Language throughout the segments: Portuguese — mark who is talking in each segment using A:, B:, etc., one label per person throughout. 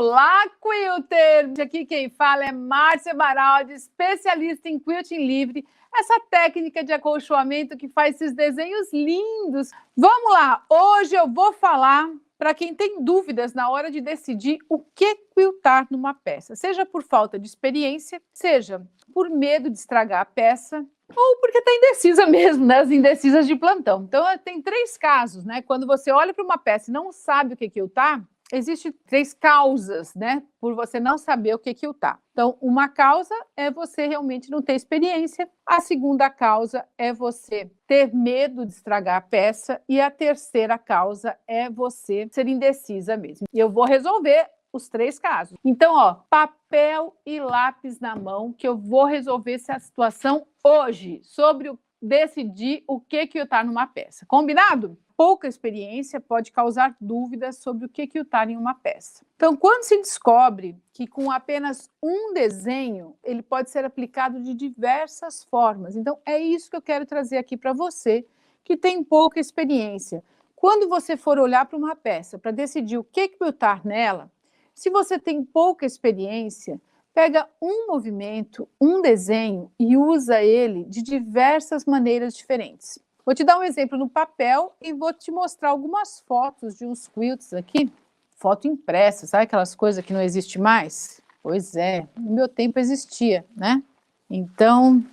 A: Olá, quilter! Aqui quem fala é Márcia Baraldi, especialista em quilting livre, essa técnica de acolchoamento que faz esses desenhos lindos. Vamos lá, hoje eu vou falar para quem tem dúvidas na hora de decidir o que quiltar numa peça, seja por falta de experiência, seja por medo de estragar a peça, ou porque está indecisa mesmo, né? As indecisas de plantão. Então, tem três casos, né? Quando você olha para uma peça e não sabe o que quiltar, existem três causas, né? Por você não saber o que quiltar. Então, uma causa é você realmente não ter experiência. A segunda causa é você ter medo de estragar a peça. E a terceira causa é você ser indecisa mesmo. E eu vou resolver os três casos. Então, ó, papel e lápis na mão, que eu vou resolver essa situação hoje, sobre decidir o que quiltar numa peça. Combinado? Pouca experiência pode causar dúvidas sobre o que quiltar em uma peça. Então, quando se descobre que com apenas um desenho, ele pode ser aplicado de diversas formas. Então, é isso que eu quero trazer aqui para você, que tem pouca experiência. Quando você for olhar para uma peça para decidir o que quiltar nela, se você tem pouca experiência, pega um movimento, um desenho e usa ele de diversas maneiras diferentes. Vou te dar um exemplo no papel e vou te mostrar algumas fotos de uns quilts aqui. Foto impressa, sabe aquelas coisas que não existem mais? Pois é, no meu tempo existia, né? Então,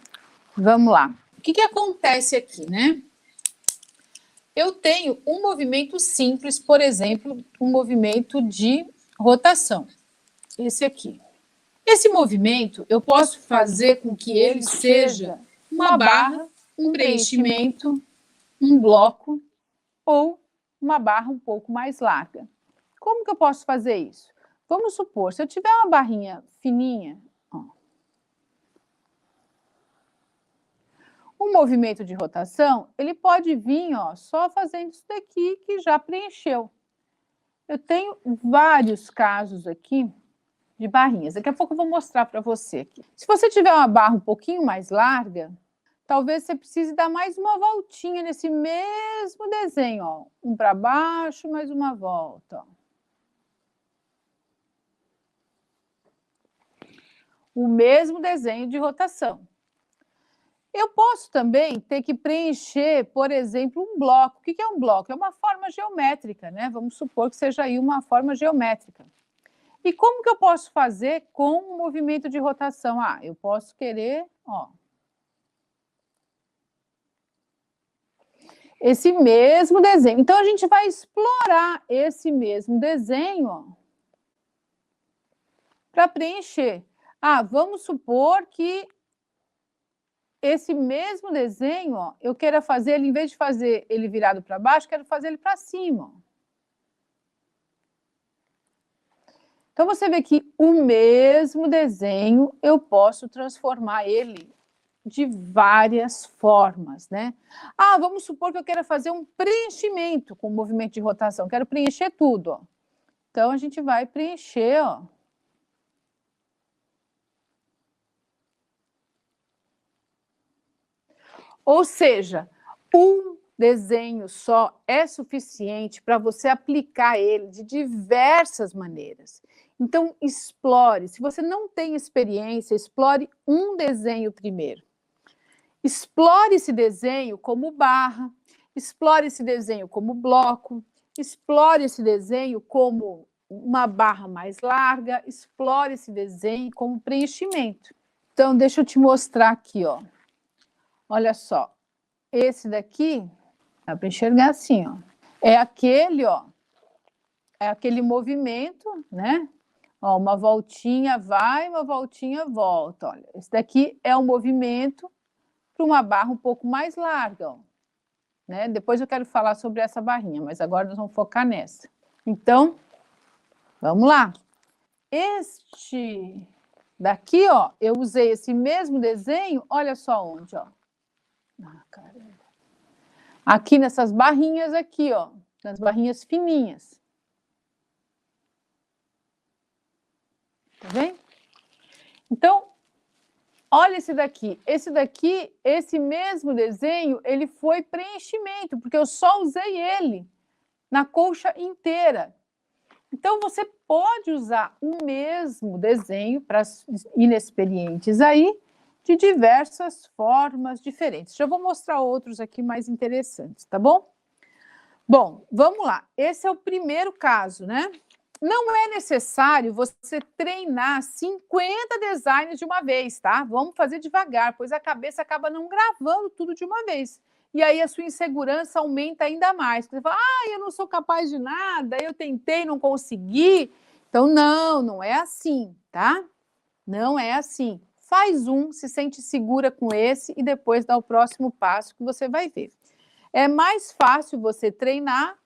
A: vamos lá. O que acontece aqui, né? Eu tenho um movimento simples, por exemplo, um movimento de rotação. Esse aqui. Esse movimento, eu posso fazer com que ele seja uma barra, um preenchimento, um bloco ou uma barra um pouco mais larga. Como que eu posso fazer isso? Vamos supor, se eu tiver uma barrinha fininha, ó, um movimento de rotação, ele pode vir, ó, só fazendo isso daqui que já preencheu. Eu tenho vários casos aqui de barrinhas. Daqui a pouco eu vou mostrar para você aqui. Se você tiver uma barra um pouquinho mais larga, talvez você precise dar mais uma voltinha nesse mesmo desenho, ó. Um para baixo, mais uma volta, ó. O mesmo desenho de rotação. Eu posso também ter que preencher, por exemplo, um bloco. O que é um bloco? É uma forma geométrica, né? Vamos supor que seja aí uma forma geométrica. E como que eu posso fazer com o movimento de rotação? Ah, eu posso querer, ó, esse mesmo desenho. Então, a gente vai explorar esse mesmo desenho para preencher. Ah, vamos supor que esse mesmo desenho, ó, eu queira fazer ele, em vez de fazer ele virado para baixo, quero fazer ele para cima. Então, você vê que o mesmo desenho, eu posso transformar ele de várias formas, né? Ah, vamos supor que eu queira fazer um preenchimento com movimento de rotação. Quero preencher tudo, ó. Então, a gente vai preencher, ó. Ou seja, um desenho só é suficiente para você aplicar ele de diversas maneiras. Então, explore. Se você não tem experiência, explore um desenho primeiro. Explore esse desenho como barra, explore esse desenho como bloco, explore esse desenho como uma barra mais larga, explore esse desenho como preenchimento. Então, deixa eu te mostrar aqui, ó. Olha só, esse daqui, dá para enxergar assim, ó. É aquele, ó, é aquele movimento, né? Ó, uma voltinha vai, uma voltinha volta, olha. Esse daqui é um movimento para uma barra um pouco mais larga, ó, né? Depois eu quero falar sobre essa barrinha, mas agora nós vamos focar nessa. Então, vamos lá. Este daqui, ó, eu usei esse mesmo desenho, olha só onde, ó. Ah, caramba. Aqui nessas barrinhas aqui, ó, nas barrinhas fininhas. Tá vendo? Então, olha esse daqui. Esse mesmo desenho, ele foi preenchimento, porque eu só usei ele na colcha inteira. Então, você pode usar o mesmo desenho para inexperientes aí, de diversas formas diferentes. Já vou mostrar outros aqui mais interessantes, tá bom? Bom, vamos lá. Esse é o primeiro caso, né? Não é necessário você treinar 50 designs de uma vez, tá? Vamos fazer devagar, pois a cabeça acaba não gravando tudo de uma vez. E aí a sua insegurança aumenta ainda mais. Você fala, eu não sou capaz de nada, eu tentei, não consegui. Então, não é assim, tá? Não é assim. Faz um, se sente segura com esse e depois dá o próximo passo que você vai ver. É mais fácil você treinar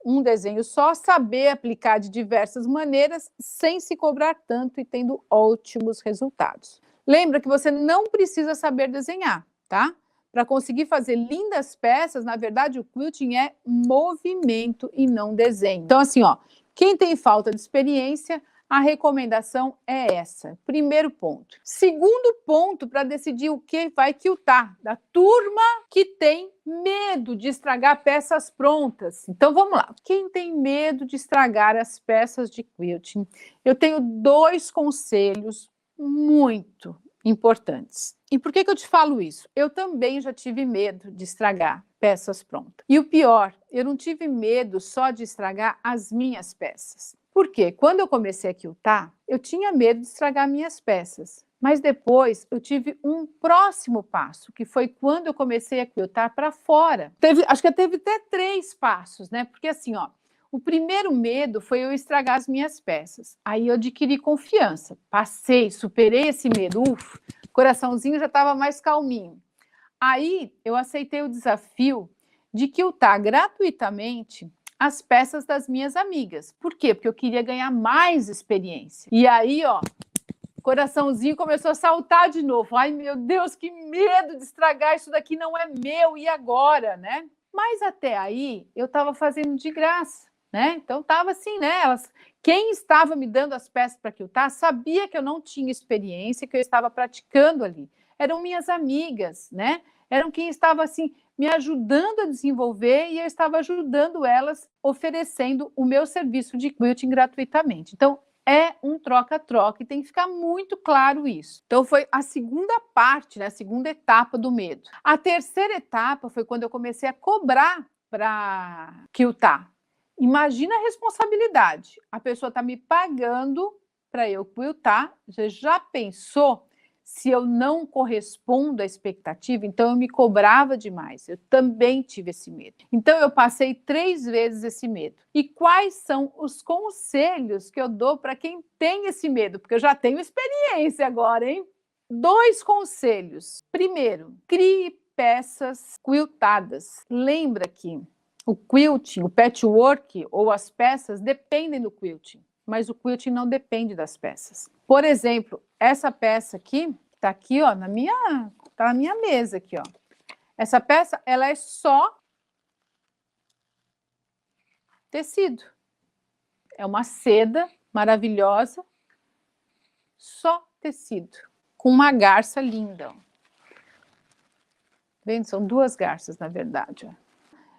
A: um desenho só, saber aplicar de diversas maneiras, sem se cobrar tanto e tendo ótimos resultados. Lembra que você não precisa saber desenhar, tá? Para conseguir fazer lindas peças, na verdade, o quilting é movimento e não desenho. Então, assim, ó, quem tem falta de experiência, a recomendação é essa. Primeiro ponto. Segundo ponto, para decidir o que vai quiltar, da turma que tem medo de estragar peças prontas. Então, vamos lá. Quem tem medo de estragar as peças de quilting? Eu tenho 2 conselhos muito importantes. E por que eu te falo isso? Eu também já tive medo de estragar peças prontas. E o pior, eu não tive medo só de estragar as minhas peças. Por quê? Quando eu comecei a quiltar, eu tinha medo de estragar minhas peças. Mas depois eu tive um próximo passo, que foi quando eu comecei a quiltar para fora. Acho que teve até 3 passos, né? Porque assim, ó, o primeiro medo foi eu estragar as minhas peças. Aí eu adquiri confiança, passei, superei esse medo, coraçãozinho já estava mais calminho. Aí eu aceitei o desafio de quiltar gratuitamente as peças das minhas amigas. Por quê? Porque eu queria ganhar mais experiência. E aí, ó, coraçãozinho começou a saltar de novo. Ai, meu Deus, que medo de estragar, isso daqui não é meu, e agora, né? Mas até aí, eu estava fazendo de graça, né? Então, estava assim, né? Quem estava me dando as peças para quiltar sabia que eu não tinha experiência, que eu estava praticando ali. Eram minhas amigas, né? Eram quem estava, assim, me ajudando a desenvolver e eu estava ajudando elas, oferecendo o meu serviço de quilting gratuitamente. Então, é um troca-troca e tem que ficar muito claro isso. Então, foi a segunda parte, né, a segunda etapa do medo. A terceira etapa foi quando eu comecei a cobrar para quiltar. Imagina a responsabilidade. A pessoa está me pagando para eu quiltar. Você já pensou se eu não correspondo à expectativa? Então, eu me cobrava demais. Eu também tive esse medo. Então, eu passei 3 vezes esse medo. E quais são os conselhos que eu dou para quem tem esse medo? Porque eu já tenho experiência agora, hein? 2 conselhos. Primeiro, crie peças quiltadas. Lembra que o quilting, o patchwork ou as peças dependem do quilting, mas o quilting não depende das peças. Por exemplo, essa peça aqui, tá aqui, ó, tá na minha mesa aqui, ó. Essa peça, ela é só tecido. É uma seda maravilhosa, só tecido, com uma garça linda, ó. Vendo? São 2 garças, na verdade, ó.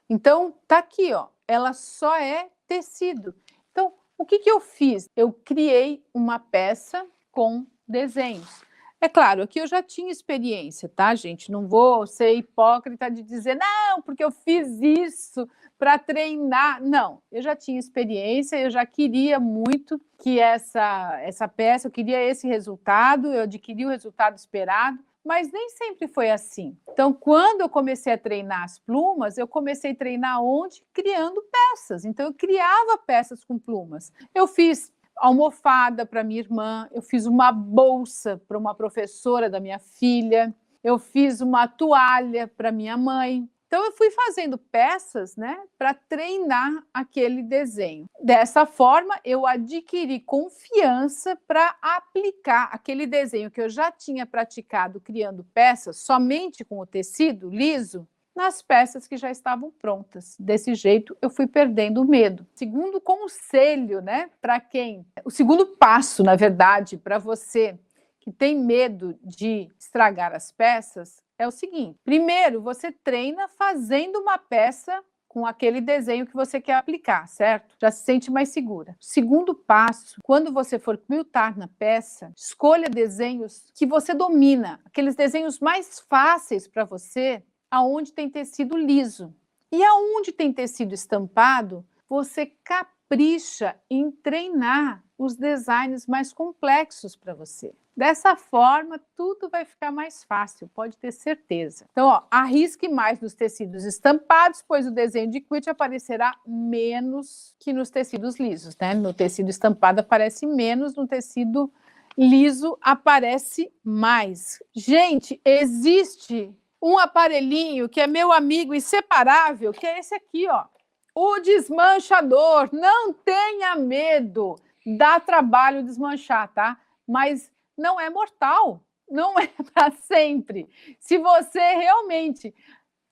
A: Então, tá aqui, ó. Ela só é tecido. Então, o que eu fiz? Eu criei uma peça com desenhos. É claro, aqui eu já tinha experiência, tá, gente? Não vou ser hipócrita de dizer, não, porque eu fiz isso para treinar. Não, eu já tinha experiência, eu já queria muito que essa peça, eu queria esse resultado, eu adquiri o resultado esperado, mas nem sempre foi assim. Então, quando eu comecei a treinar as plumas, eu comecei a treinar onde? Criando peças. Então, eu criava peças com plumas. Eu fiz almofada para minha irmã, eu fiz uma bolsa para uma professora da minha filha, eu fiz uma toalha para minha mãe. Então, eu fui fazendo peças, né, para treinar aquele desenho. Dessa forma, eu adquiri confiança para aplicar aquele desenho que eu já tinha praticado criando peças somente com o tecido liso, nas peças que já estavam prontas. Desse jeito, eu fui perdendo o medo. Segundo conselho, né, para quem? O segundo passo, na verdade, para você que tem medo de estragar as peças, é o seguinte: primeiro, você treina fazendo uma peça com aquele desenho que você quer aplicar, certo? Já se sente mais segura. Segundo passo, quando você for quiltar na peça, escolha desenhos que você domina, aqueles desenhos mais fáceis para você, aonde tem tecido liso. E aonde tem tecido estampado, você capricha em treinar os designs mais complexos para você. Dessa forma, tudo vai ficar mais fácil, pode ter certeza. Então, ó, arrisque mais nos tecidos estampados, pois o desenho de quilt aparecerá menos que nos tecidos lisos, né? No tecido estampado aparece menos, no tecido liso aparece mais. Gente, existe um aparelhinho que é meu amigo inseparável, que é esse aqui, ó. O desmanchador. Não tenha medo. Dá trabalho desmanchar, tá? Mas não é mortal. Não é para sempre. Se você realmente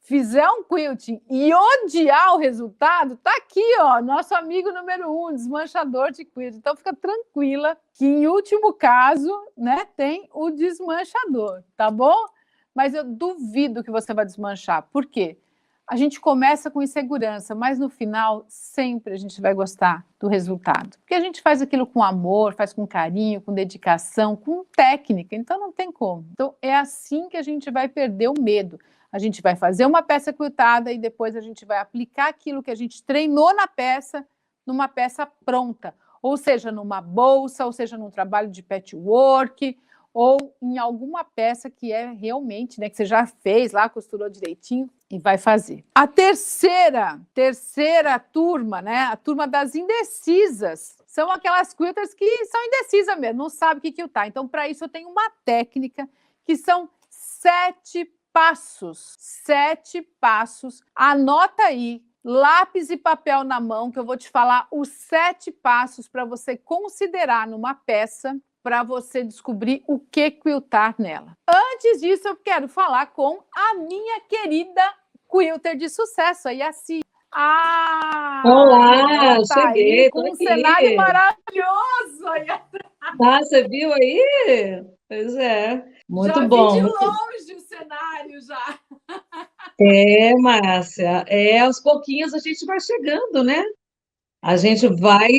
A: fizer um quilting e odiar o resultado, tá aqui, ó, nosso amigo número 1, desmanchador de quilt. Então fica tranquila que em último caso, né, tem o desmanchador, tá bom? Mas eu duvido que você vai desmanchar. Por quê? A gente começa com insegurança, mas no final sempre a gente vai gostar do resultado. Porque a gente faz aquilo com amor, faz com carinho, com dedicação, com técnica, então não tem como. Então é assim que a gente vai perder o medo. A gente vai fazer uma peça quiltada e depois a gente vai aplicar aquilo que a gente treinou na peça, numa peça pronta. Ou seja, numa bolsa, ou seja, num trabalho de patchwork, ou em alguma peça que é realmente, né, que você já fez lá, costurou direitinho e vai fazer. A terceira turma, né, a turma das indecisas, são aquelas quilters que são indecisas mesmo, não sabe o que quiltar. Então, para isso, eu tenho uma técnica que são 7 passos. 7 passos. Anota aí, lápis e papel na mão, que eu vou te falar os 7 passos para você considerar numa peça, para você descobrir o que quiltar nela. Antes disso, eu quero falar com a minha querida quilter de sucesso, a Yaci.
B: Olá,
A: Ela tá aí
B: cheguei, tô
A: com um cenário
B: aqui.
A: maravilhoso.
B: Ah, você viu aí? Pois é, muito
A: Já vi
B: bom.
A: de longe o cenário já.
B: É, Márcia, aos pouquinhos a gente vai chegando, né? A gente vai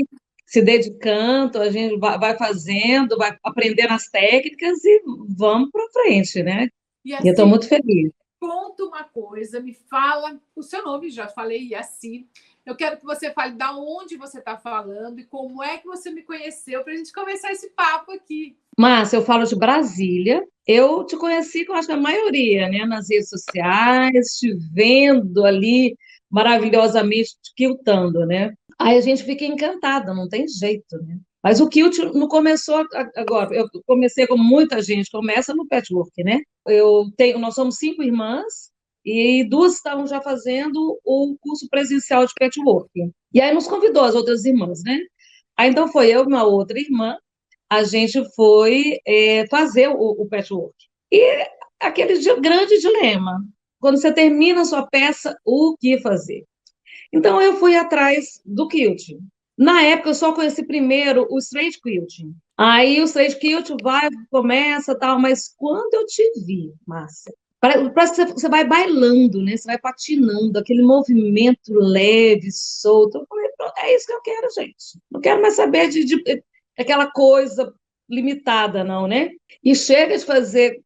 B: se dedicando, a gente vai fazendo, vai aprendendo as técnicas e vamos para frente, né? E eu estou
A: Yaci,
B: muito feliz.
A: conta uma coisa, me fala o seu nome, já falei, Yaci. Eu quero que você fale de onde você está falando e como é que você me conheceu para a gente começar esse papo aqui.
B: Márcia, eu falo de Brasília. Eu te conheci, com acho que a maioria, né, nas redes sociais, te vendo ali maravilhosamente quiltando, né? Aí a gente fica encantada, não tem jeito, né? Mas o quilt não começou agora. Eu comecei como muita gente começa no patchwork, né? Nós somos 5 irmãs e 2 estavam já fazendo o curso presencial de patchwork. E aí nos convidou as outras irmãs, né? Aí então foi eu e uma outra irmã, a gente foi fazer o patchwork. E aquele grande dilema, quando você termina a sua peça, o que fazer? Então eu fui atrás do quilting. Na época eu só conheci primeiro o straight quilting. Aí o straight quilting vai, começa, tal, mas quando eu te vi, Márcia, parece que você vai bailando, né? Você vai patinando, aquele movimento leve, solto. Eu falei, pronto, é isso que eu quero, gente. Não quero mais saber de aquela coisa limitada, não, né? E chega de fazer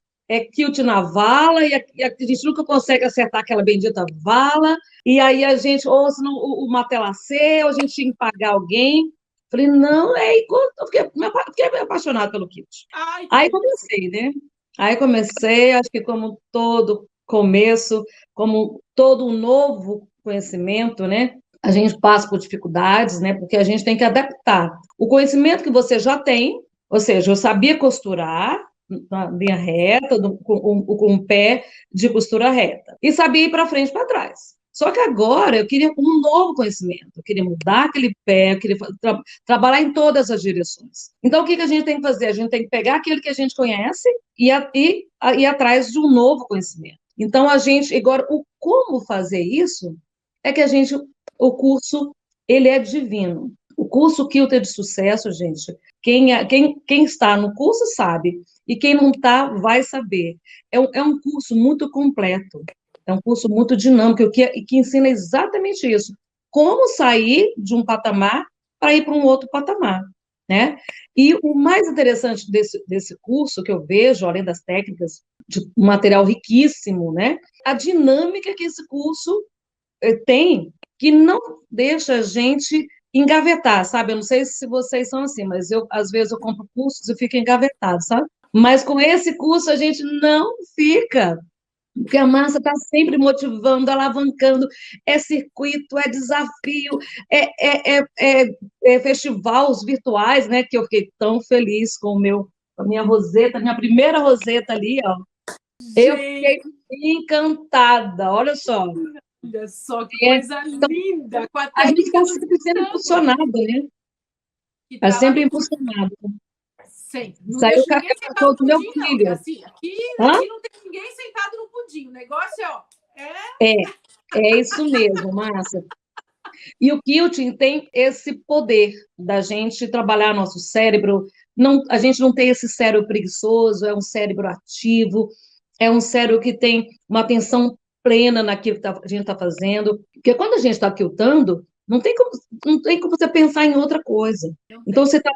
B: quilt na vala, e a gente nunca consegue acertar aquela bendita vala, e aí a gente, ou se não, uma tela C, ou a gente tinha que pagar alguém. Falei, não, eu fiquei apaixonada pelo quilt.
A: Ai, que
B: Aí
A: delícia.
B: comecei, né? Aí comecei, acho que como todo começo, como todo um novo conhecimento, né? A gente passa por dificuldades, né? Porque a gente tem que adaptar o conhecimento que você já tem, ou seja, eu sabia costurar na linha reta, com o pé de costura reta, e sabia ir para frente e para trás. Só que agora eu queria um novo conhecimento, eu queria mudar aquele pé, eu queria trabalhar em todas as direções. Então, o que a gente tem que fazer? A gente tem que pegar aquilo que a gente conhece e ir atrás de um novo conhecimento. Então, agora, o como fazer isso é que o curso, ele é divino. O curso Quilter de Sucesso, gente, quem está no curso sabe, e quem não está vai saber. É um curso muito completo. É um curso muito dinâmico, que ensina exatamente isso. Como sair de um patamar para ir para um outro patamar, né? E o mais interessante desse curso que eu vejo, além das técnicas, de um material riquíssimo, né? A dinâmica que esse curso tem, que não deixa a gente engavetar, sabe? Eu não sei se vocês são assim, mas eu, às vezes, eu compro cursos e fico engavetado, sabe? Mas com esse curso a gente não fica, porque a massa está sempre motivando, alavancando, é circuito, é desafio, é festivais virtuais, né? Que eu fiquei tão feliz com a minha roseta, minha primeira roseta ali, ó. Eu fiquei
A: Gente,
B: encantada, olha só.
A: olha só que
B: É,
A: coisa linda, com a
B: a gente está
A: técnica do
B: sempre sendo impulsionado, né?
A: que
B: Está
A: está lá
B: sempre
A: no
B: impulsionado.
A: sempre. Não
B: Saiu o
A: deixa ninguém sentado
B: cachorro
A: no
B: do meu
A: pudim, não. Que
B: filho.
A: assim,
B: Hã?
A: aqui não tem ninguém sentado no pudim. O negócio é, ó, é
B: É, é isso mesmo, Márcia. E o Quilting tem esse poder da gente trabalhar nosso cérebro. Não, a gente não tem esse cérebro preguiçoso, é um cérebro ativo, é um cérebro que tem uma atenção plena naquilo que a gente está fazendo. Porque quando a gente está quiltando, não tem como você pensar em outra coisa.
A: não
B: Então,
A: tem.
B: você está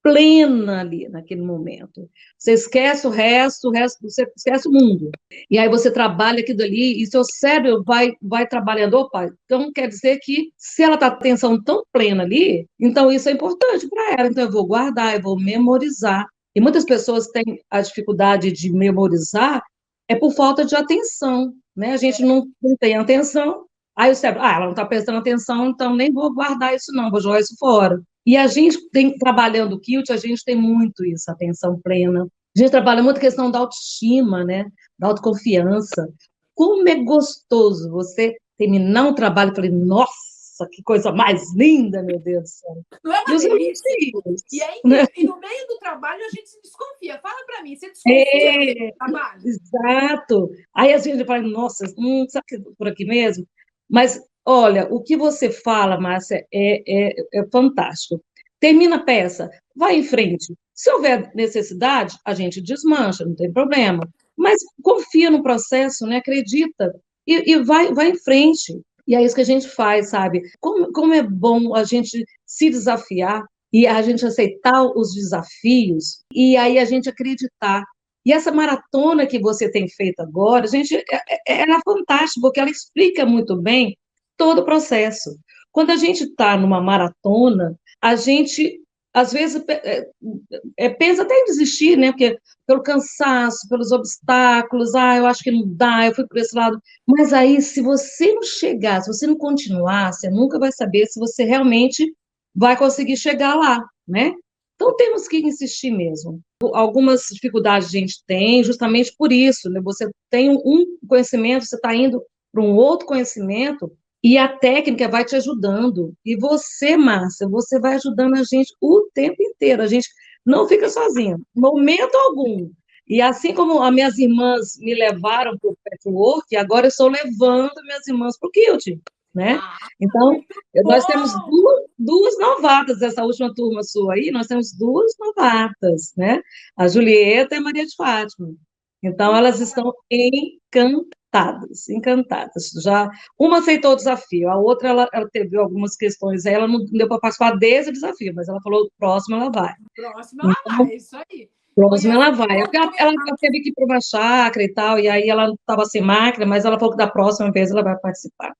B: plena ali naquele momento. Você esquece o resto, você esquece o mundo. E aí você trabalha aquilo ali e seu cérebro vai trabalhando. Opa, então quer dizer que se ela está com atenção tão plena ali, então isso é importante para ela. Então eu vou guardar, eu vou memorizar. E muitas pessoas têm a dificuldade de memorizar é por falta de atenção, né? A gente não tem atenção, aí o cérebro, ela não está prestando atenção, então nem vou guardar isso não, vou jogar isso fora. E a gente tem, trabalhando o Kilt, a gente tem muito isso, atenção plena. A gente trabalha muito a questão da autoestima, né? Da autoconfiança. Como é gostoso você terminar um trabalho e falar, nossa, que coisa mais linda, meu Deus do céu.
A: Não é
B: E
A: uma
B: os
A: delícia? E
B: elogios,
A: é
B: né?
A: incrível. E no meio do trabalho a gente se desconfia. Fala para mim, você desconfia no meio
B: É,
A: do trabalho?
B: exato. Aí a gente fala, nossa, sabe que é por aqui mesmo? Mas, olha, o que você fala, Márcia, é fantástico. Termina a peça, vai em frente. Se houver necessidade, a gente desmancha, não tem problema. Mas confia no processo, né? Acredita e vai em frente. E é isso que a gente faz, sabe? Como é bom a gente se desafiar e a gente aceitar os desafios e aí a gente acreditar. E essa maratona que você tem feito agora, gente, ela é fantástica, porque ela explica muito bem todo o processo. Quando a gente está numa maratona, a gente, às vezes, pensa até em desistir, né? Porque pelo cansaço, pelos obstáculos, eu acho que não dá, eu fui por esse lado. Mas aí, se você não chegar, se você não continuar, você nunca vai saber se você realmente vai conseguir chegar lá, né? Então, temos que insistir mesmo. Algumas dificuldades a gente tem, justamente por isso, né? Você tem um conhecimento, você está indo para um outro conhecimento, e a técnica vai te ajudando. E você, Márcia, você vai ajudando a gente o tempo inteiro. A gente não fica sozinha, momento algum. E assim como as minhas irmãs me levaram para o patchwork, agora eu estou levando minhas irmãs para o kilt, né?
A: Ah,
B: Então,
A: muito
B: nós temos
A: bom!
B: duas novatas dessa última turma sua aí, nós temos duas novatas, né? A Julieta e a Maria de Fátima. Então,
A: Que
B: elas estão encantadas, encantadas. Já uma aceitou o desafio, a outra ela teve algumas questões, aí ela não deu para participar desse desafio, mas ela falou, próximo ela vai.
A: próxima ela
B: Então,
A: vai, é isso aí.
B: próximo
A: Conhece
B: ela vai. É porque ela teve que ir para uma chácara e tal, e aí ela estava sem máquina, mas ela falou que da próxima vez ela vai participar.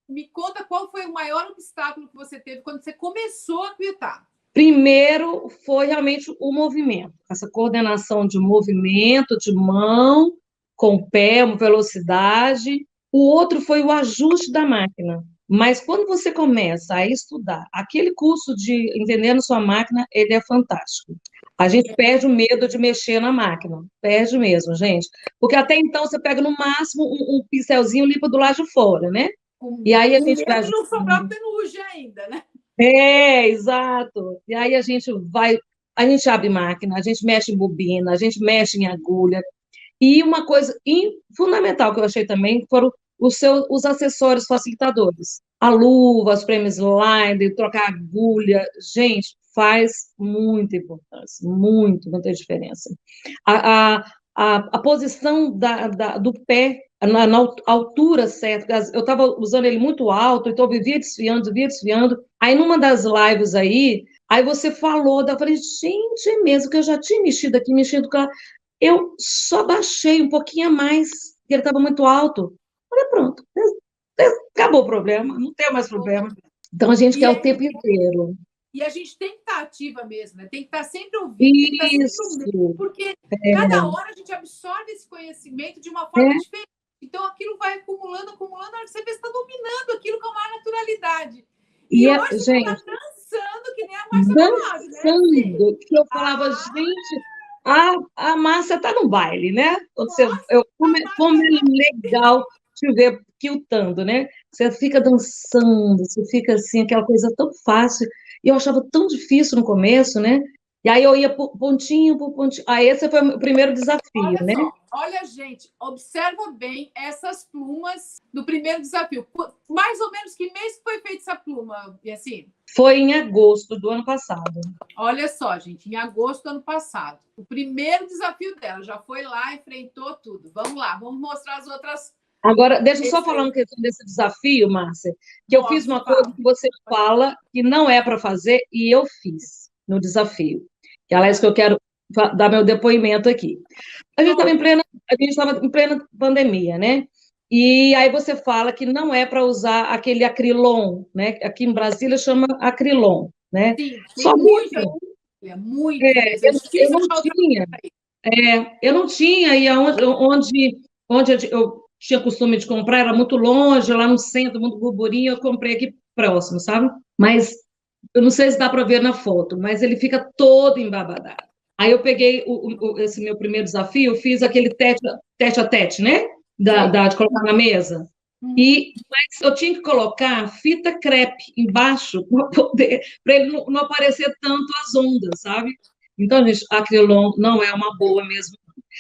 A: Me conta qual foi o maior obstáculo que você teve quando você começou a quiltar.
B: Primeiro foi realmente o movimento, essa coordenação de movimento, de mão, com o pé, uma velocidade. O outro foi o ajuste da máquina. Mas quando você começa a estudar, aquele curso de Entendendo Sua Máquina, ele é fantástico. A gente perde o medo de mexer na máquina, perde mesmo, gente. Porque até então você pega no máximo um pincelzinho limpa do lado de fora, né? E aí a
A: Com
B: gente vai
A: medo de não sobrar
B: ajustando.
A: penugem ainda, né?
B: Exato. E aí a gente abre máquina, a gente mexe em bobina, a gente mexe em agulha. E uma coisa fundamental que eu achei também foram os acessórios facilitadores. A luva, os prêmios line, trocar agulha. Gente, faz muita importância, muita diferença. A posição do pé na altura certa. Eu estava usando ele muito alto, então eu vivia desfiando. Aí, numa das lives aí você falou, daí eu falei, gente, é mesmo que eu já tinha mexido com ela. Eu só baixei um pouquinho a mais, porque ele estava muito alto. Falei, pronto, acabou o problema, não tem mais problema. Então, a gente quer o tempo inteiro.
C: E a gente tem que estar ativa mesmo, né? Tem que estar sempre ouvindo, tem que estar sempre ouvindo, porque cada hora a gente absorve esse conhecimento de uma forma diferente. Então, aquilo vai acumulando, a hora que você vê, você está dominando aquilo com uma naturalidade. E hoje você está dançando que nem a Márcia Baraldi, né?
B: Dançando, que eu falava, gente, a Márcia está no baile, né? Como é legal te ver quiltando, né? Você fica dançando, você fica assim, aquela coisa tão fácil. E eu achava tão difícil no começo, né? E aí eu ia pontinho por pontinho. Aí esse foi o primeiro desafio, né?
C: Olha, gente, observa bem essas plumas do primeiro desafio. Mais ou menos que mês foi feita essa pluma, e assim?
B: Foi em agosto do ano passado.
C: Olha só, gente, em agosto do ano passado. O primeiro desafio dela, já foi lá, enfrentou tudo. Vamos lá, vamos mostrar as outras.
B: Agora, deixa eu só falar uma questão desse desafio, Márcia, que eu fiz uma coisa que você fala que não é para fazer, e eu fiz no desafio. Que, aliás, que eu quero dar meu depoimento aqui. A gente estava em plena pandemia, né? E aí você fala que não é para usar aquele acrilon, né? Aqui em Brasília chama acrilon, né?
C: Sim,
B: só
C: muito.
B: Eu não tinha, e onde eu tinha costume de comprar, era muito longe, lá no centro, muito burburinho, eu comprei aqui próximo, sabe? Mas eu não sei se dá para ver na foto, mas ele fica todo embabadado. Aí eu peguei esse meu primeiro desafio, fiz aquele tete a tete, né? De colocar na mesa. Mas eu tinha que colocar fita crepe embaixo para ele não aparecer tanto as ondas, sabe? Então, gente, acrilon não é uma boa mesmo.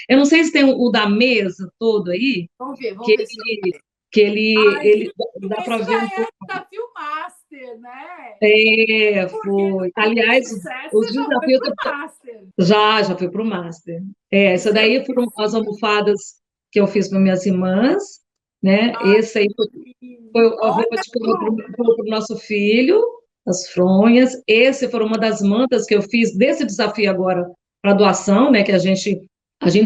B: Eu não sei se tem o da mesa todo aí.
C: Vamos ver.
B: Que ele dá para ver um pouco.
C: Desafio Master, né?
B: Foi. Aliás, os desafios. Já fui para o Master. Essa daí foram as almofadas que eu fiz para minhas irmãs, né? Esse aí foi a roupa de cama para o nosso filho, as fronhas. Esse foi uma das mantas que eu fiz desse desafio agora para doação, né? Que a gente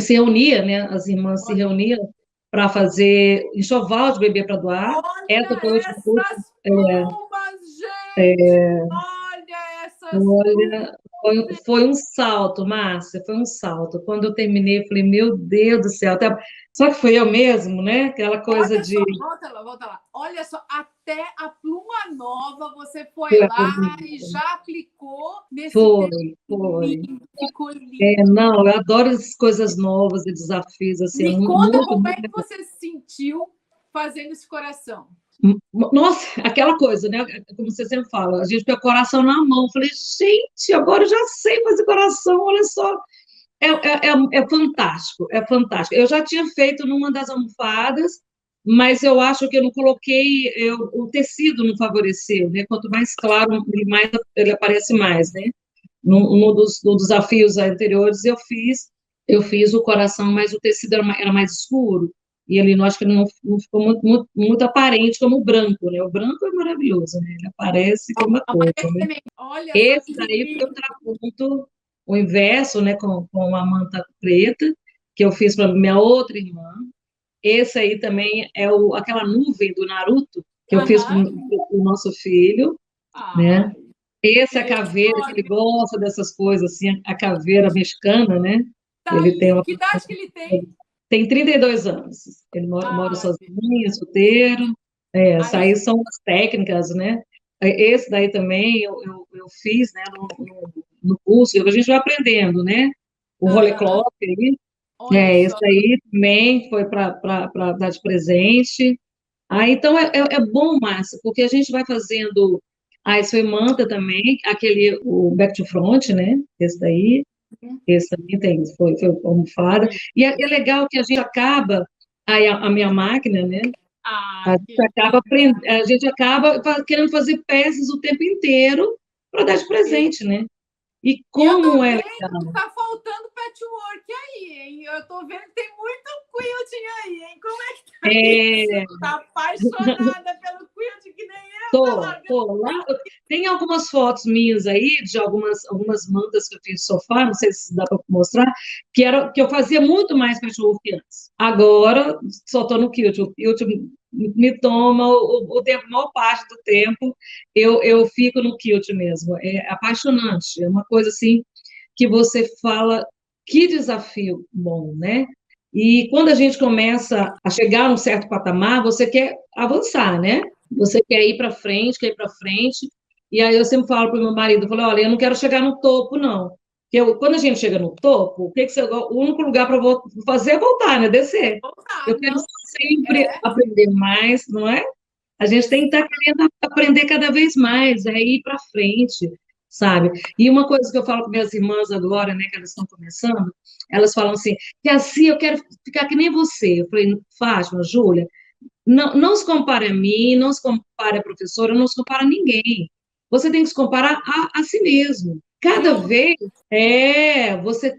B: se reunia, né? As irmãs se reuniam para fazer enxoval de bebê para doar.
C: Essa foi essas plumas, gente! Olha essas
B: foi um salto, Márcia, foi um salto. Quando eu terminei, eu falei, meu Deus do céu. Só que foi eu mesmo, né? Aquela coisa de...
C: Volta lá. Olha só, até a pluma nova você foi lá e já aplicou nesse
B: Foi.
C: Ficou lindo.
B: Não, eu adoro as coisas novas e desafios. Assim,
C: Me conta como é que você se sentiu fazendo esse coração.
B: Nossa, aquela coisa, né? Como você sempre fala, a gente tem o coração na mão. Eu falei, gente, agora eu já sei fazer coração, olha só. É fantástico, é fantástico. Eu já tinha feito numa das almofadas, mas eu acho que eu não coloquei, o tecido não favoreceu, né? Quanto mais claro, mais ele aparece mais, né? Num dos desafios anteriores, eu fiz o coração, mas o tecido era mais escuro, e ele, acho que não ficou muito aparente como o branco, né? O branco é maravilhoso, né? Ele aparece como uma coisa, né? Esse daí foi o traponto, o inverso, né? Com a manta preta, que eu fiz para minha outra irmã. Esse aí também é aquela nuvem do Naruto, que eu fiz para o nosso filho, né? Esse é a caveira, que ele gosta dessas coisas, assim, a caveira mexicana, né?
C: Ele tem que idade que ele tem?
B: Tem 32 anos. Ele mora sozinho, solteiro. Essas aí são as técnicas, né? Esse daí também eu fiz, né, no curso, a gente vai aprendendo, né? O rolê clock aí. Esse aí também foi para dar de presente. Então, é bom, Márcia, porque a gente vai fazendo... esse foi manta também, o back to front, né? Esse daí. Esse também foi almofada. E é legal que a gente acaba, a minha máquina, né? A gente acaba querendo fazer peças o tempo inteiro para dar de presente, né? E como é legal.
C: Tá faltando patchwork aí, hein? Eu tô vendo que tem muito quilting aí, hein? Como é que tá?
B: É,
C: Você tá apaixonada pelo quilting que nem eu, tá
B: tô,
C: largando.
B: tô lá. Tem algumas fotos minhas aí, de algumas mantas que eu fiz de sofá, não sei se dá para mostrar, que eu fazia muito mais cachorro que antes. Agora, só estou no quilt. O quilt me toma o tempo, a maior parte do tempo, eu fico no quilt mesmo. É apaixonante, é uma coisa assim que você fala, que desafio bom, né? E quando a gente começa a chegar a um certo patamar, você quer avançar, né? Você quer ir para frente, quer ir para frente. E aí eu sempre falo para o meu marido, eu falo, olha, eu não quero chegar no topo, não. Porque quando a gente chega no topo, o único lugar para fazer é voltar, né? Descer.
C: Voltar,
B: Eu quero
C: não.
B: sempre aprender mais, não é? A gente tem que estar querendo aprender cada vez mais, é ir para frente, sabe? E uma coisa que eu falo com minhas irmãs agora, né, que elas estão começando, elas falam assim, que assim, eu quero ficar que nem você. Eu falei, Fátima, Júlia, não se compare a mim, não se compare a professora, não se compare a ninguém. Você tem que se comparar a si mesmo. Cada vez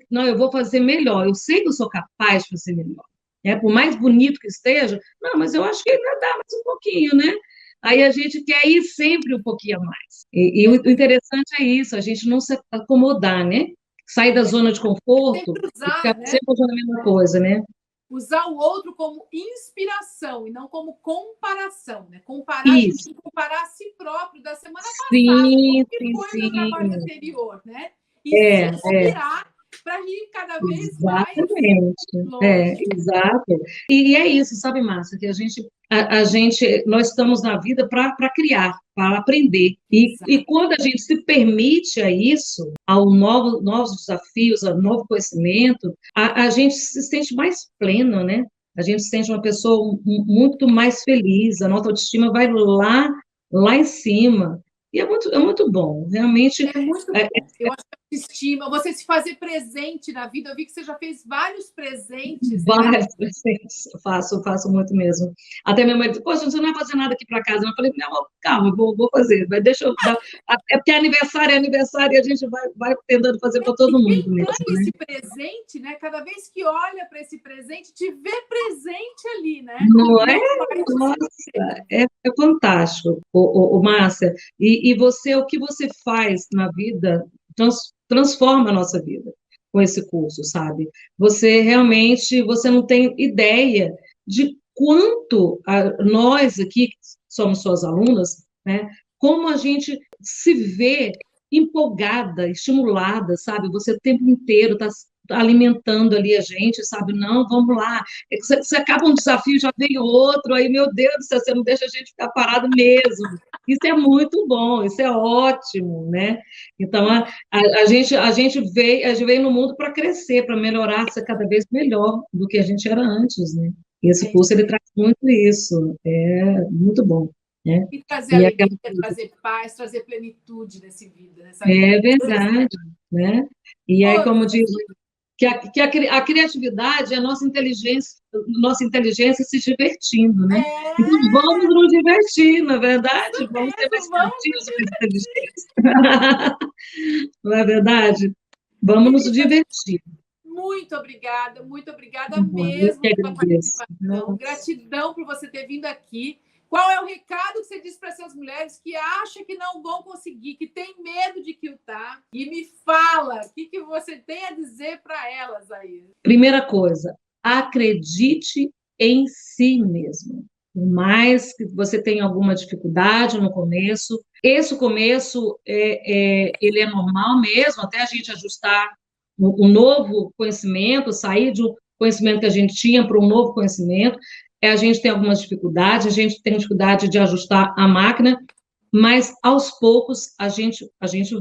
B: não, eu vou fazer melhor. Eu sei que eu sou capaz de fazer melhor. Né? Por mais bonito que esteja, não, mas eu acho que ainda dá mais um pouquinho, né? Aí a gente quer ir sempre um pouquinho a mais. E o interessante é isso, a gente não se acomodar, né? Sair da zona de conforto
C: Sempre
B: e
C: usar,
B: ficar
C: né?
B: sempre fazendo a mesma coisa, né?
C: Usar o outro como inspiração e não como comparação, né? Comparar, a gente
B: Isso.
C: tem que comparar a si próprio da semana passada,
B: Sim,
C: como que
B: sim,
C: foi o meu trabalho
B: sim.
C: anterior, né? E se
B: É,
C: inspirar para ir cada vez mais
B: exatamente.
C: longe.
B: Exato. E é isso, sabe, Márcia, que nós estamos na vida para criar, para aprender. E quando a gente se permite a isso, novos desafios, ao novo conhecimento, a gente se sente mais pleno, né? A gente se sente uma pessoa muito mais feliz, a nossa autoestima vai lá em cima. E é muito bom, realmente.
C: É muito
B: É,
C: bom. Eu acho que estima, você se fazer presente na vida. Eu vi que você já fez vários presentes, né?
B: Várias presentes, faço muito mesmo. Até minha mãe disse, poxa, você não vai fazer nada aqui para casa. Eu falei, não, calma, vou fazer, mas deixa eu dar. É porque é aniversário e a gente vai tentando fazer para todo
C: E quem
B: mundo
C: ganha
B: mesmo, né?
C: esse presente, né? Cada vez que olha para esse presente, te vê presente ali, né?
B: Não é?
C: Não vai te
B: Nossa, é fantástico, Márcia. E você, o que você faz na vida, transforma a nossa vida com esse curso, sabe? Você realmente, você não tem ideia de quanto nós aqui, que somos suas alunas, né? Como a gente se vê empolgada, estimulada, sabe? Você o tempo inteiro está alimentando ali a gente, sabe? Não, vamos lá. Você acaba um desafio, já vem outro, aí, meu Deus do céu, você não deixa a gente ficar parado mesmo. Isso é muito bom, isso é ótimo, né? Então, a gente veio no mundo para crescer, para melhorar, ser cada vez melhor do que a gente era antes, né? E esse curso, ele traz muito isso, é muito bom, né?
C: E trazer
B: E
C: alegria, trazer paz, trazer plenitude nessa vida.
B: é verdade, né? E aí, como diz, a criatividade é a nossa inteligência se divertindo, né? Então, vamos nos divertir, na verdade? Vamos ser mais criativos, mais inteligentes. Não é verdade? Vamos nos divertir.
C: Muito obrigada
B: Eu
C: mesmo
B: que
C: pela
B: agradeço.
C: participação. Gratidão por você ter vindo aqui. Qual é o recado que você diz para essas mulheres que acham que não vão conseguir, que têm medo de quiltar? E me fala, o que você tem a dizer para elas aí?
B: Primeira coisa, acredite em si mesmo. Por mais que você tenha alguma dificuldade no começo, esse começo ele é normal mesmo, até a gente ajustar um novo conhecimento, sair de um conhecimento que a gente tinha para um novo conhecimento. A gente tem algumas dificuldades, a gente tem dificuldade de ajustar a máquina, mas aos poucos a gente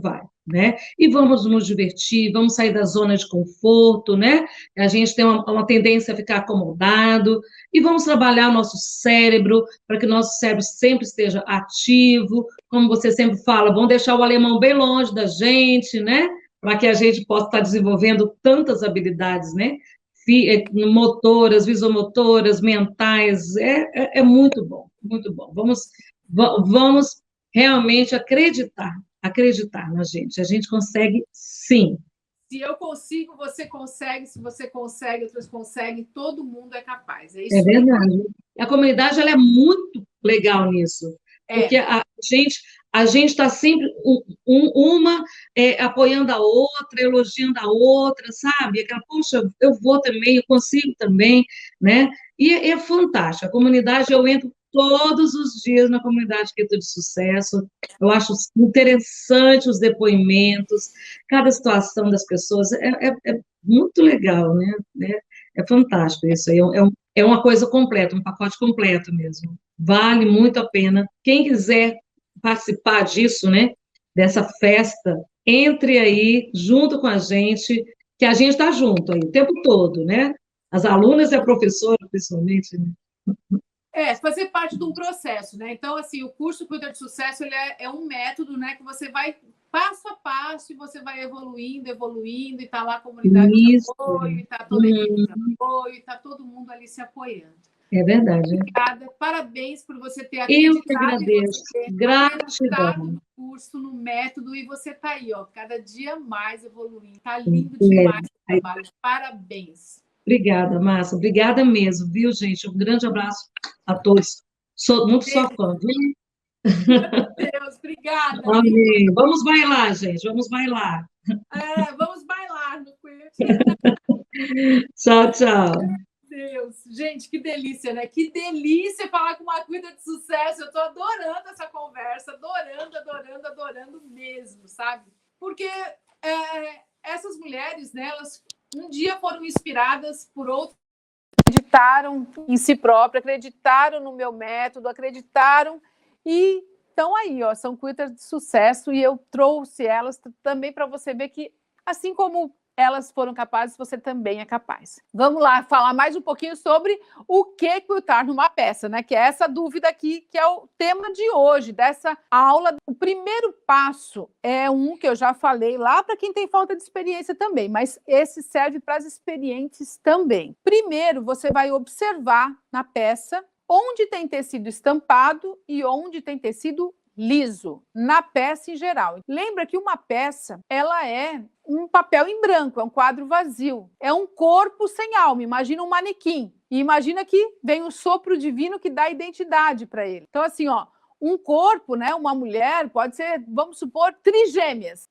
B: vai, né? E vamos nos divertir, vamos sair da zona de conforto, né? A gente tem uma tendência a ficar acomodado e vamos trabalhar o nosso cérebro para que o nosso cérebro sempre esteja ativo, como você sempre fala, vamos deixar o alemão bem longe da gente, né? Para que a gente possa estar desenvolvendo tantas habilidades, né? Motoras, visomotoras, mentais, é muito bom, muito bom. Vamos realmente acreditar na gente. A gente consegue, sim.
C: Se eu consigo, você consegue. Se você consegue, outras conseguem. Todo mundo é capaz. É
B: É
C: isso mesmo.
B: verdade. A comunidade ela é muito legal nisso, porque
C: É.
B: a gente está sempre uma apoiando a outra, elogiando a outra, sabe? Aquela, poxa, eu vou também, eu consigo também, né? E é fantástico. A comunidade, eu entro todos os dias na comunidade Arquitetura de Sucesso, eu acho interessante os depoimentos, cada situação das pessoas, é muito legal, né? É fantástico isso aí, é uma coisa completa, um pacote completo mesmo. Vale muito a pena. Quem quiser participar disso, né? Dessa festa, entre aí junto com a gente, que a gente está junto aí o tempo todo, né? As alunas e a professora, principalmente, né?
C: Fazer parte de um processo, né? Então, assim, o curso Cuida de Sucesso ele é um método, né? Que você vai passo a passo e você vai evoluindo, e tá lá a comunidade de
B: Isso.
C: apoio, e tá toda a equipe de apoio, e tá todo mundo ali se apoiando.
B: É verdade.
C: Obrigada, parabéns por você ter
B: Eu que
C: acreditado em
B: agradeço.
C: você, acreditado
B: Gratidão.
C: no curso, no método, e você tá aí, ó, cada dia mais evoluindo. Tá lindo demais o trabalho. Parabéns.
B: Obrigada, Márcia. Obrigada mesmo, viu, gente? Um grande abraço a todos. Sou muito sua fã, viu?
C: Meu Deus, obrigada.
B: Amém. Vamos bailar, gente. Vamos bailar.
C: Vamos bailar no Queer.
B: Tchau, tchau.
C: Deus, gente, que delícia, né? Que delícia falar com uma cuida de sucesso. Eu tô adorando essa conversa, adorando mesmo, sabe? Porque essas mulheres, né, elas um dia foram inspiradas por outras. Acreditaram em si próprias, acreditaram no meu método, acreditaram e estão aí, ó, são cuidas de sucesso, e eu trouxe elas também para você ver que, assim como elas foram capazes, você também é capaz. Vamos lá falar mais um pouquinho sobre o que quiltar numa peça, né? Que é essa dúvida aqui, que é o tema de hoje, dessa aula. O primeiro passo é um que eu já falei lá para quem tem falta de experiência também, mas esse serve para as experientes também. Primeiro, você vai observar na peça onde tem tecido estampado e onde tem tecido liso, na peça em geral. Lembra que uma peça, ela é um papel em branco, é um quadro vazio, é um corpo sem alma, imagina um manequim, e imagina que vem o sopro divino que dá identidade para ele. Então, assim, ó, um corpo, né, uma mulher, pode ser, vamos supor, trigêmeas,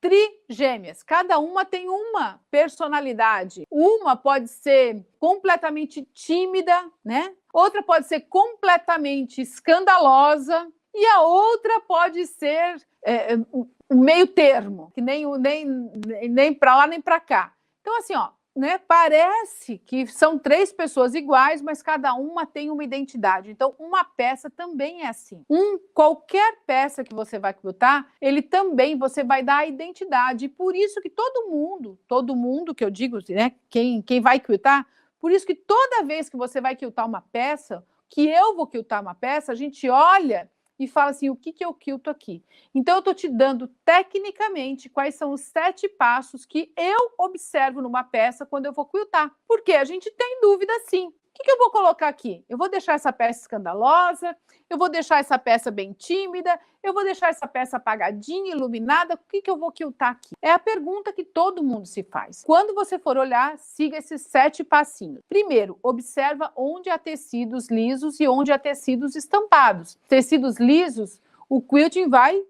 C: cada uma tem uma personalidade. Uma pode ser completamente tímida, né? Outra pode ser completamente escandalosa, e a outra pode ser um meio termo, que nem para lá nem para cá. Então, assim, ó, né, parece que são três pessoas iguais, mas cada uma tem uma identidade. Então, uma peça também é assim. Qualquer peça que você vai quiltar, ele também você vai dar a identidade. E por isso que todo mundo que eu digo, né, quem vai quiltar, por isso que toda vez que você vai quiltar uma peça, que eu vou quiltar uma peça, a gente olha e fala assim, o que eu quilto aqui? Então, eu estou te dando, tecnicamente, quais são os 7 passos que eu observo numa peça quando eu vou quiltar. Porque a gente tem dúvida, sim. O que eu vou colocar aqui? Eu vou deixar essa peça escandalosa? Eu vou deixar essa peça bem tímida? Eu vou deixar essa peça apagadinha, iluminada? O que eu vou quiltar aqui? É a pergunta que todo mundo se faz. Quando você for olhar, siga esses 7 passinhos. Primeiro, observa onde há tecidos lisos e onde há tecidos estampados. Tecidos lisos, o quilting vai,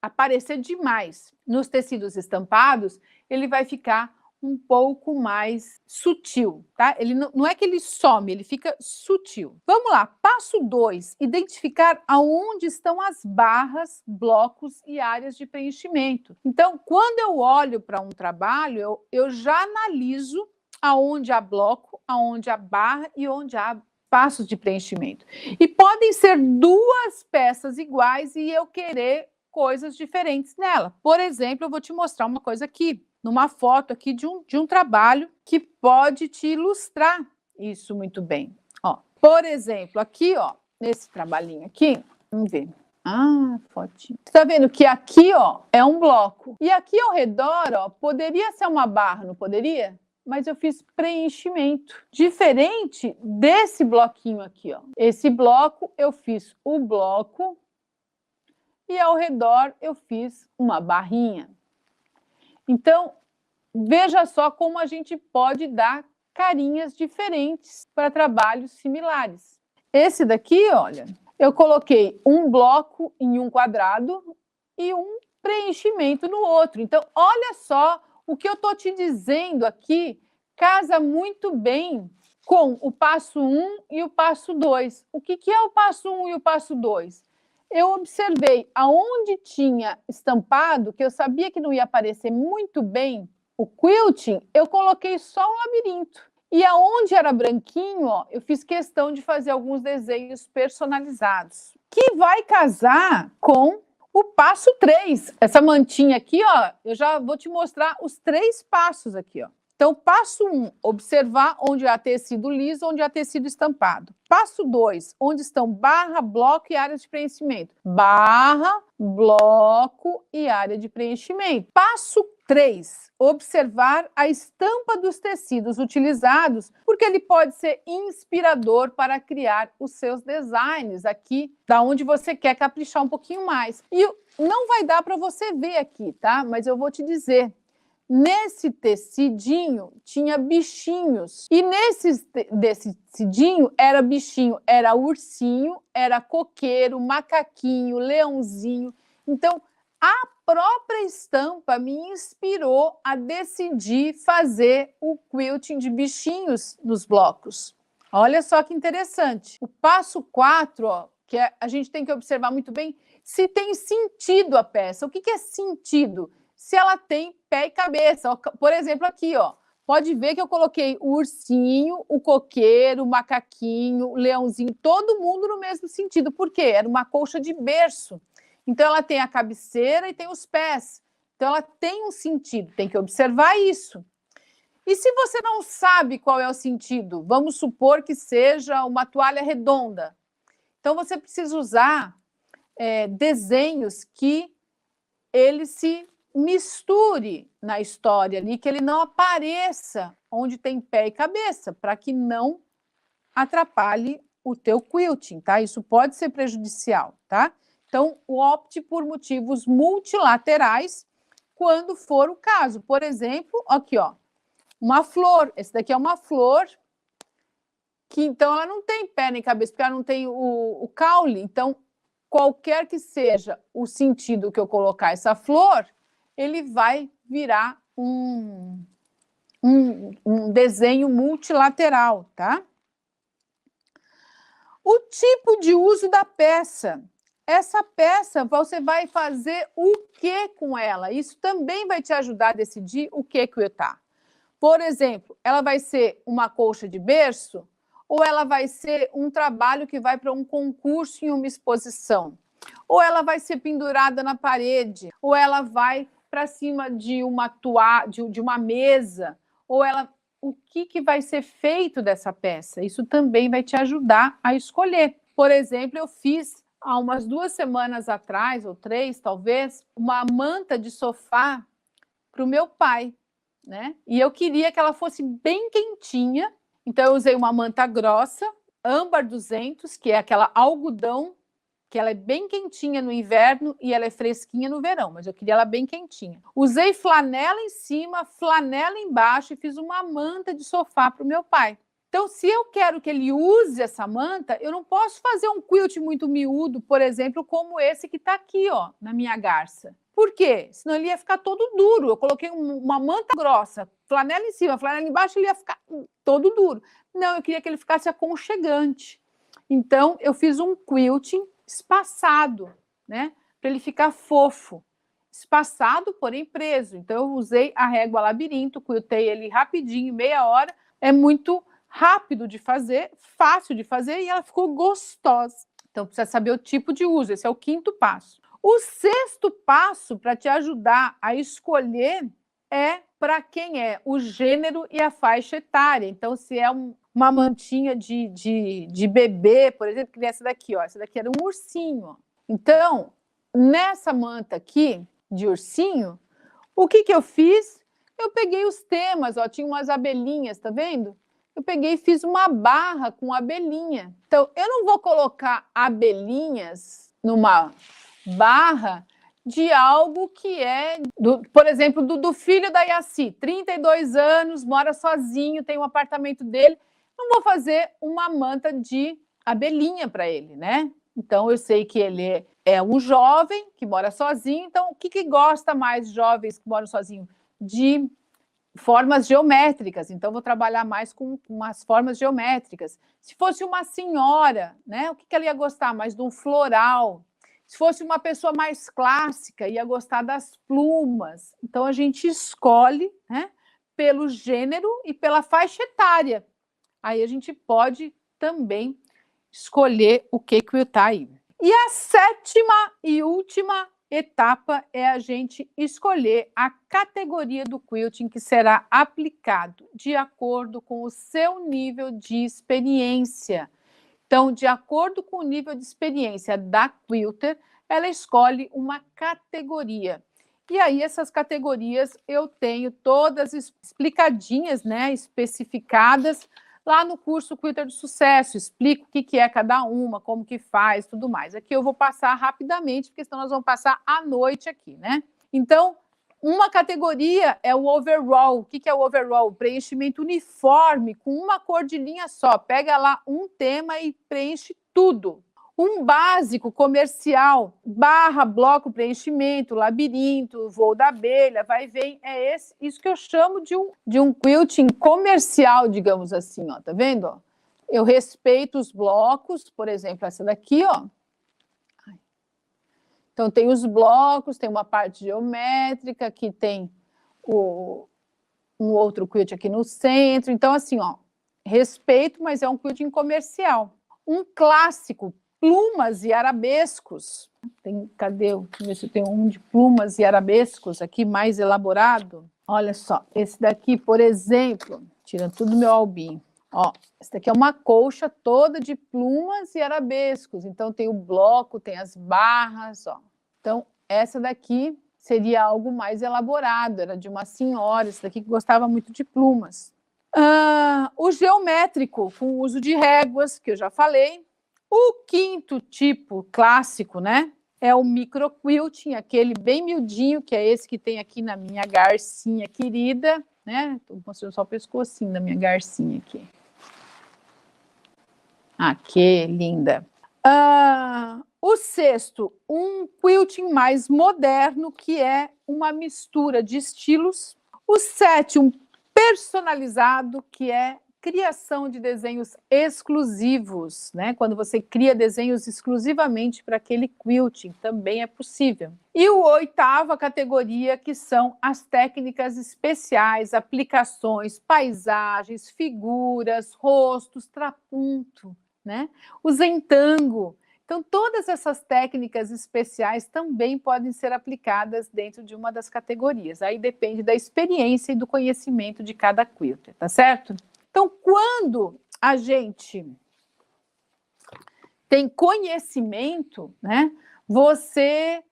C: aparecer demais. Nos tecidos estampados, ele vai ficar um pouco mais sutil, tá? Ele não é que ele some, ele fica sutil. Vamos lá, passo 2, identificar aonde estão as barras, blocos e áreas de preenchimento. Então, quando eu olho para um trabalho, eu já analiso aonde há bloco, aonde há barra e onde há passos de preenchimento. E podem ser 2 peças iguais e eu querer coisas diferentes nela. Por exemplo, eu vou te mostrar uma coisa aqui, numa foto aqui de um trabalho que pode te ilustrar isso muito bem. Ó, por exemplo, aqui, ó, nesse trabalhinho aqui, vamos ver. Fotinho. Você tá vendo que aqui, ó, é um bloco. E aqui ao redor, ó, poderia ser uma barra, não poderia? Mas eu fiz preenchimento. Diferente desse bloquinho aqui, ó. Esse bloco, eu fiz o bloco e ao redor eu fiz uma barrinha. Então,
A: veja só como a gente pode dar carinhas diferentes para trabalhos similares. Esse daqui, olha, eu coloquei um bloco em um quadrado e um preenchimento no outro. Então, olha só, o que eu estou te dizendo aqui casa muito bem com o passo 1 e o passo 2. O que é o passo 1 e o passo 2? Eu observei aonde tinha estampado, que eu sabia que não ia aparecer muito bem o quilting, eu coloquei só um labirinto. E aonde era branquinho, ó, eu fiz questão de fazer alguns desenhos personalizados, que vai casar com o passo 3. Essa mantinha aqui, ó, eu já vou te mostrar os 3 passos aqui, ó. Então, passo 1, observar onde há tecido liso, onde há tecido estampado. Passo 2, onde estão barra, bloco e área de preenchimento. Barra, bloco e área de preenchimento. Passo 3, observar a estampa dos tecidos utilizados, porque ele pode ser inspirador para criar os seus designs aqui, da onde você quer caprichar um pouquinho mais. E não vai dar para você ver aqui, tá? Mas eu vou te dizer. Nesse tecidinho tinha bichinhos. E desse tecidinho era bichinho, era ursinho, era coqueiro, macaquinho, leãozinho. Então, a própria estampa me inspirou a decidir fazer o quilting de bichinhos nos blocos. Olha só que interessante. O passo 4, ó, que a gente tem que observar muito bem se tem sentido a peça. O que é sentido? Se ela tem pé e cabeça. Por exemplo, aqui, ó, pode ver que eu coloquei o ursinho, o coqueiro, o macaquinho, o leãozinho, todo mundo no mesmo sentido. Por quê? Era uma colcha de berço. Então, ela tem a cabeceira e tem os pés. Então, ela tem um sentido, tem que observar isso. E se você não sabe qual é o sentido, vamos supor que seja uma toalha redonda. Então, você precisa usar desenhos que ele se misture na história ali, que ele não apareça onde tem pé e cabeça, para que não atrapalhe o teu quilting, tá? Isso pode ser prejudicial, tá? Então, opte por motivos multilaterais quando for o caso. Por exemplo, aqui, ó, uma flor. Esse daqui é uma flor que, então, ela não tem pé nem cabeça, porque ela não tem o caule. Então, qualquer que seja o sentido que eu colocar essa flor, ele vai virar um desenho multilateral, tá? O tipo de uso da peça. Essa peça, você vai fazer o que com ela? Isso também vai te ajudar a decidir o que tá. Por exemplo, ela vai ser uma colcha de berço ou ela vai ser um trabalho que vai para um concurso em uma exposição? Ou ela vai ser pendurada na parede? Ou ela vai para cima de uma de uma mesa? Ou ela... O que vai ser feito dessa peça? Isso também vai te ajudar a escolher. Por exemplo, eu fiz há umas 2 semanas atrás, ou 3 talvez, uma manta de sofá para o meu pai, né? E eu queria que ela fosse bem quentinha, então eu usei uma manta grossa, âmbar 200, que é aquela algodão, que ela é bem quentinha no inverno e ela é fresquinha no verão, mas eu queria ela bem quentinha. Usei flanela em cima, flanela embaixo e fiz uma manta de sofá para o meu pai. Então, se eu quero que ele use essa manta, eu não posso fazer um quilt muito miúdo, por exemplo, como esse que está aqui, ó, na minha garça. Por quê? Senão ele ia ficar todo duro. Eu coloquei uma manta grossa, flanela em cima, flanela embaixo, ele ia ficar todo duro. Não, eu queria que ele ficasse aconchegante. Então, eu fiz um quilting espaçado, né? Para ele ficar fofo. Espaçado, porém preso. Então, eu usei a régua labirinto, quiltei ele rapidinho, meia hora. É muito rápido de fazer, fácil de fazer e ela ficou gostosa. Então, precisa saber o tipo de uso. Esse é o 5º passo. O 6º passo para te ajudar a escolher é para quem é o gênero e a faixa etária. Então, se é uma mantinha de bebê, por exemplo, que nem essa daqui, ó. Essa daqui era um ursinho. Ó. Então, nessa manta aqui, de ursinho, o que eu fiz? Eu peguei os temas, ó, tinha umas abelhinhas, tá vendo? Eu peguei e fiz uma barra com abelhinha. Então, eu não vou colocar abelhinhas numa barra de algo que é, por exemplo, do filho da Yaci, 32 anos, mora sozinho, tem um apartamento dele, não vou fazer uma manta de abelhinha para ele, né? Então, eu sei que ele é um jovem que mora sozinho, então, o que gosta mais jovens que moram sozinhos? De formas geométricas, então vou trabalhar mais com umas formas geométricas. Se fosse uma senhora, né, o que ela ia gostar? Mais de um floral. Se fosse uma pessoa mais clássica, ia gostar das plumas. Então, a gente escolhe, né, pelo gênero e pela faixa etária. Aí a gente pode também escolher o que está aí. E a 7ª e última etapa é a gente escolher a categoria do quilting que será aplicado de acordo com o seu nível de experiência. Então, de acordo com o nível de experiência da quilter, ela escolhe uma categoria. E aí, essas categorias eu tenho todas explicadinhas, né, especificadas, lá no curso Quilter de Sucesso, explico o que é cada uma, como que faz, tudo mais. Aqui eu vou passar rapidamente, porque senão nós vamos passar a noite aqui, né? Então, uma categoria é o overall. O que é o overall? Preenchimento uniforme, com uma cor de linha só. Pega lá um tema e preenche tudo. Um básico comercial, barra, bloco, preenchimento, labirinto, voo da abelha, vai e vem, é isso que eu chamo de um quilting comercial, digamos assim, ó, tá vendo? Ó? Eu respeito os blocos, por exemplo, essa daqui, ó. Então, tem os blocos, tem uma parte geométrica, aqui tem um outro quilt aqui no centro. Então, assim, ó, respeito, mas é um quilting comercial. Um clássico, plumas e arabescos. Cadê? Deixa eu ver se eu tenho um de plumas e arabescos aqui, mais elaborado. Olha só, esse daqui, por exemplo, tirando tudo do meu albinho. Ó, esse daqui é uma colcha toda de plumas e arabescos. Então, tem o bloco, tem as barras, ó. Então, essa daqui seria algo mais elaborado, era de uma senhora, esse daqui que gostava muito de plumas. O geométrico, com o uso de réguas, que eu já falei. O 5º tipo clássico, né, é o microquilting, aquele bem miudinho, que é esse que tem aqui na minha garcinha querida, né? Estou mostrando só o pescocinho da minha garcinha aqui. Ah, que linda! O 6º, um quilting mais moderno, que é uma mistura de estilos. O 7º, um personalizado, que é criação de desenhos exclusivos, né? Quando você cria desenhos exclusivamente para aquele quilting, também é possível. E o 8ª categoria, que são as técnicas especiais, aplicações, paisagens, figuras, rostos, trapunto, né? O zentango. Então, todas essas técnicas especiais também podem ser aplicadas dentro de uma das categorias. Aí depende da experiência e do conhecimento de cada quilter, tá certo? Então, quando a gente tem conhecimento, né, você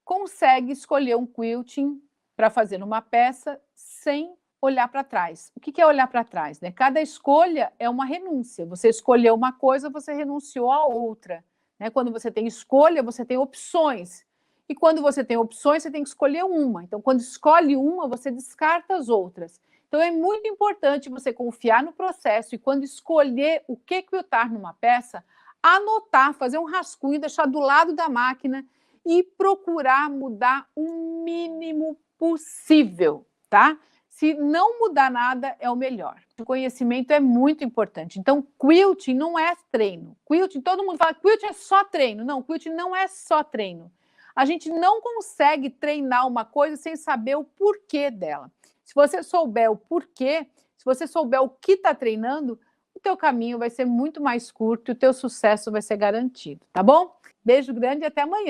A: consegue escolher um quilting para fazer uma peça sem olhar para trás. O que é olhar para trás? Né? Cada escolha é uma renúncia. Você escolheu uma coisa, você renunciou a outra. Né? Quando você tem escolha, você tem opções. E quando você tem opções, você tem que escolher uma. Então, quando escolhe uma, você descarta as outras. Então, é muito importante você confiar no processo e, quando escolher o que quiltar numa peça, anotar, fazer um rascunho, deixar do lado da máquina e procurar mudar o mínimo possível, tá? Se não mudar nada, é o melhor. O conhecimento é muito importante. Então, quilting não é treino. Quilting, todo mundo fala, quilting é só treino. Não, quilting não é só treino. A gente não consegue treinar uma coisa sem saber o porquê dela. Se você souber o porquê, se você souber o que está treinando, o teu caminho vai ser muito mais curto e o teu sucesso vai ser garantido, tá bom? Beijo grande e até amanhã.